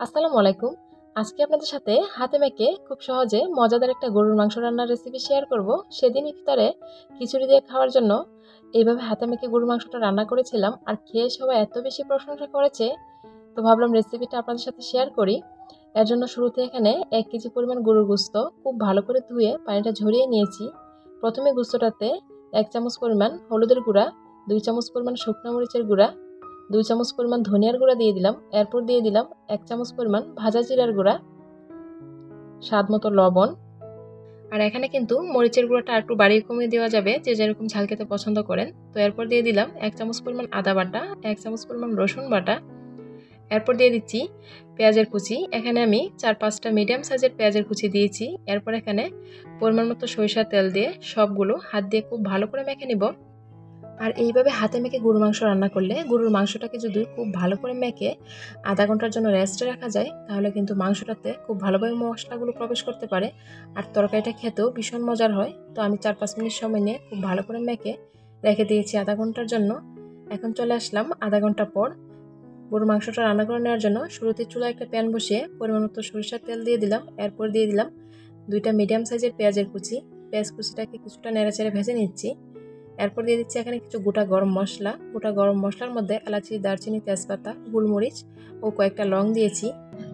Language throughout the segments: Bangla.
আসসালামু আলাইকুম। আজকে আপনাদের সাথে হাতে মেখে খুব সহজে মজাদার একটা গরুর মাংস রান্নার রেসিপি শেয়ার করব। সেদিন ইফতারে খিচুড়ি দিয়ে খাওয়ার জন্য এইভাবে হাতে মেখে গরুর মাংসটা রান্না করেছিলাম, আর খেয়ে সবাই এত বেশি প্রশংসা করেছে, তো ভাবলাম রেসিপিটা আপনাদের সাথে শেয়ার করি। এর জন্য শুরুতে এখানে 1 কেজি পরিমাণ গরুর গোস্ত খুব ভালো করে ধুয়ে পানিটা ঝরিয়ে নিয়েছি। প্রথমে গোস্তটাতে 1 চামচ পরিমাণ হলুদের গুঁড়া, 2 চামচ পরিমাণ শুকনো মরিচের গুঁড়া, 2 চামচ পরিমাণ ধনিয়ার গুঁড়া দিয়ে দিলাম। এরপর দিয়ে দিলাম 1 চামচ পরিমাণ ভাজা জিরার গুঁড়া, স্বাদ মতো লবণ। আর এখানে কিন্তু মরিচের গুঁড়াটা একটু বাড়িয়ে কমিয়ে দেওয়া যাবে, যে যেরকম ঝাল খেতে পছন্দ করেন। তো এরপর দিয়ে দিলাম 1 চামচ পরিমাণ আদা বাটা, 1 চামচ পরিমাণ রসুন বাটা। এরপর দিয়ে দিচ্ছি পেঁয়াজের কুচি। এখানে আমি 4-5টা মিডিয়াম সাইজের পেঁয়াজের কুচি দিয়েছি। এরপর এখানে পরিমাণ মতো সরিষার তেল দিয়ে সবগুলো হাত দিয়ে খুব ভালো করে মেখে নিব। আর এইভাবে হাতে মেখে গরুর মাংস রান্না করলে গরুর মাংসটাকে যদি খুব ভালো করে মেখে আধা ঘন্টার জন্য রেস্টে রাখা যায়, তাহলে কিন্তু মাংসটাতে খুব ভালোভাবে মশলাগুলো প্রবেশ করতে পারে, আর তরকারিটা খেতেও ভীষণ মজার হয়। তো আমি 4-5 মিনিট সময় নিয়ে খুব ভালো করে মেখে রেখে দিয়েছি আধা ঘন্টার জন্য। এখন চলে আসলাম আধা ঘন্টা পর। গরুর মাংসটা রান্না করে নেওয়ার জন্য শুরুতে চুলায় একটা প্যান বসিয়ে পরিমাণ মতো সরিষার তেল দিয়ে দিলাম। এরপর দিয়ে দিলাম 2টা মিডিয়াম সাইজের পেঁয়াজের কুচি। পেঁয়াজ কুচিটাকে কিছুটা নেড়েচেড়ে ভেজে নিচ্ছি। এরপর দিয়ে দিচ্ছি এখানে কিছু গোটা গরম মশলা। গোটা গরম মশলার মধ্যে এলাচি, দারচিনি, তেজপাতা, গোলমরিচ ও কয়েকটা লং দিয়েছি।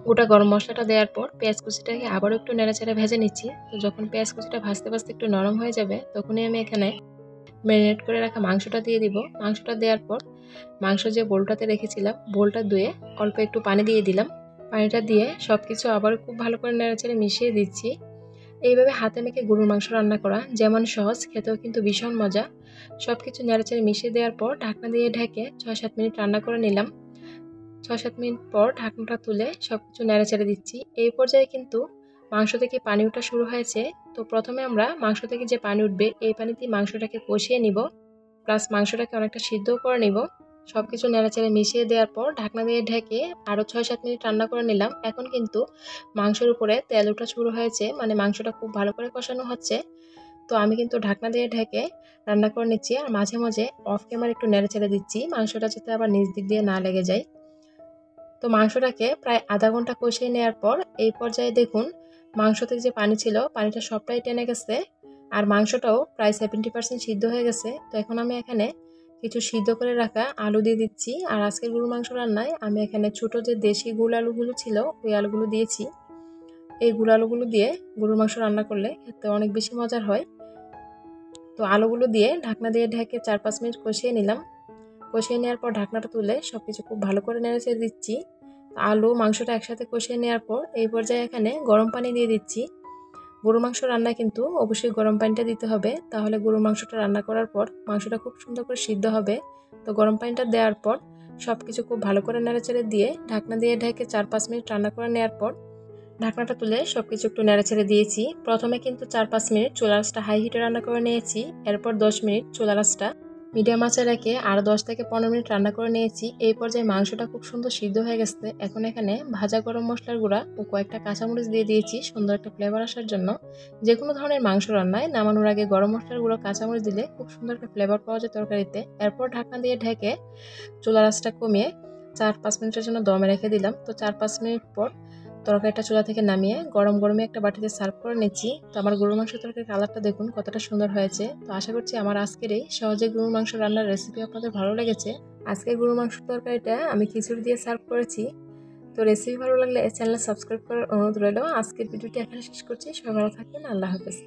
গোটা গরম মশলাটা দেওয়ার পর পেঁয়াজ কুচিটাকে আবারও একটু নেড়েচেড়ে ভেজে নিচ্ছি। তো যখন পেঁয়াজ কুচিটা ভাজতে ভাজতে একটু নরম হয়ে যাবে, তখনই আমি এখানে ম্যারিনেট করে রাখা মাংসটা দিয়ে দিব। মাংসটা দেওয়ার পর মাংস যে বোলটাতে রেখেছিলাম, বোলটা ধুয়ে অল্প একটু পানি দিয়ে দিলাম। পানিটা দিয়ে সব কিছু আবার খুব ভালো করে নেড়েচেড়ে মিশিয়ে দিচ্ছি। এইভাবে হাতে মেখে গরুর মাংস রান্না করা যেমন সহজ, খেতেও কিন্তু ভীষণ মজা। সব কিছু নেড়েচেড়ে মিশিয়ে দেওয়ার পর ঢাকনা দিয়ে ঢেকে 6-7 মিনিট রান্না করে নিলাম। 6-7 মিনিট পর ঢাকনাটা তুলে সব কিছু নেড়েচেড়ে দিচ্ছি। এই পর্যায়ে কিন্তু মাংস থেকে পানি ওঠা শুরু হয়েছে। তো প্রথমে আমরা মাংস থেকে যে পানি উঠবে, এই পানিতে মাংসটাকে কষিয়ে নিব, প্লাস মাংসটাকে অনেকটা সিদ্ধও করে নিব। সব কিছু নেড়েচেড়ে মিশিয়ে দেওয়ার পর ঢাকনা দিয়ে ঢেকে আরও 6-7 মিনিট রান্না করে নিলাম। এখন কিন্তু মাংসের উপরে তেল ওঠা শুরু হয়েছে, মানে মাংসটা খুব ভালো করে কষানো হচ্ছে। তো আমি কিন্তু ঢাকনা দিয়ে ঢেকে রান্না করে নিচ্ছি, আর মাঝে মাঝে অফ ক্যামেরা একটু নেড়েচেড়ে দিচ্ছি, মাংসটা যাতে আবার নিচ দিক দিয়ে না লেগে যায়। তো মাংসটাকে প্রায় আধা ঘন্টা কষিয়ে নেওয়ার পর এই পর্যায়ে দেখুন মাংস থেকে যে পানি ছিল, পানিটা সবটাই টেনে গেছে, আর মাংসটাও প্রায় 70% সিদ্ধ হয়ে গেছে। তো এখন আমি এখানে কিছু সিদ্ধ করে রাখা আলু দিয়ে দিচ্ছি। আর আজকের গরুর মাংস রান্নায় আমি এখানে ছোট যে দেশি গুল আলুগুলো ছিল, ওই আলুগুলো দিয়েছি। এই গুল আলুগুলো দিয়ে গরুর মাংস রান্না করলে খেতে অনেক বেশি মজার হয়। তো আলুগুলো দিয়ে ঢাকনা দিয়ে ঢেকে 4-5 মিনিট কষিয়ে নিলাম। কষিয়ে নেওয়ার পর ঢাকনাটা তুলে সব কিছু খুব ভালো করে নেড়েচেড়ে দিচ্ছি। আলু মাংসটা একসাথে কষিয়ে নেওয়ার পর এই পর্যায়ে এখানে গরম পানি দিয়ে দিচ্ছি। গরুর মাংস রান্নায় কিন্তু অবশ্যই গরম পানিটা দিতে হবে, তাহলে গরুর মাংসটা রান্না করার পর মাংসটা খুব সুন্দর করে সিদ্ধ হবে। তো গরম পানিটা দেওয়ার পর সব কিছু খুব ভালো করে নেড়েচেড়ে দিয়ে ঢাকনা দিয়ে ঢেকে 4-5 মিনিট রান্না করে নেওয়ার পর ঢাকনাটা তুলে সব কিছু একটু নেড়েচেড়ে দিয়েছি। প্রথমে কিন্তু 4-5 মিনিট চুলা আঁচটা হাই হিটে রান্না করে নিয়েছি। এরপর 10 মিনিট চুলা আঁচটা মিডিয়াম আঁচে রেখে আরও 10 থেকে 15 মিনিট রান্না করে নিয়েছি। এই পর্যায়ে মাংসটা খুব সুন্দর সিদ্ধ হয়ে গেছে। এখন এখানে ভাজা গরম মশলার গুঁড়া ও কয়েকটা কাঁচামরিচ দিয়ে দিয়েছি সুন্দর একটা ফ্লেভার আসার জন্য। যে কোনো ধরনের মাংস রান্নায় নামানোর আগে গরম মশলার গুঁড়ো কাঁচামরিচ দিলে খুব সুন্দর একটা ফ্লেভার পাওয়া যায় তরকারিতে। এরপর ঢাকনা দিয়ে ঢেকে চুলার আঁচটা কমিয়ে 4-5 মিনিটের জন্য দমে রেখে দিলাম। তো 4-5 মিনিট পর তরকারিটা চুলা থেকে নামিয়ে গরম গরমে একটা বাটিতে সার্ভ করে নিচ্ছি। তো আমার গরুর মাংস তরকারির কালারটা দেখুন কতটা সুন্দর হয়েছে। তো আশা করছি আমার আজকের এই সহজে গরুর মাংস রান্নার রেসিপি আপনাদের ভালো লেগেছে। আজকের গরুর মাংস তরকারিটা আমি খিচুড়ি দিয়ে সার্ভ করেছি। তো রেসিপি ভালো লাগলে চ্যানেল সাবস্ক্রাইব করার অনুরোধ রইল। আজকের ভিডিওটি এখানে শেষ করছি। সবাই ভালো থাকবেন। আল্লাহ হাফেজ।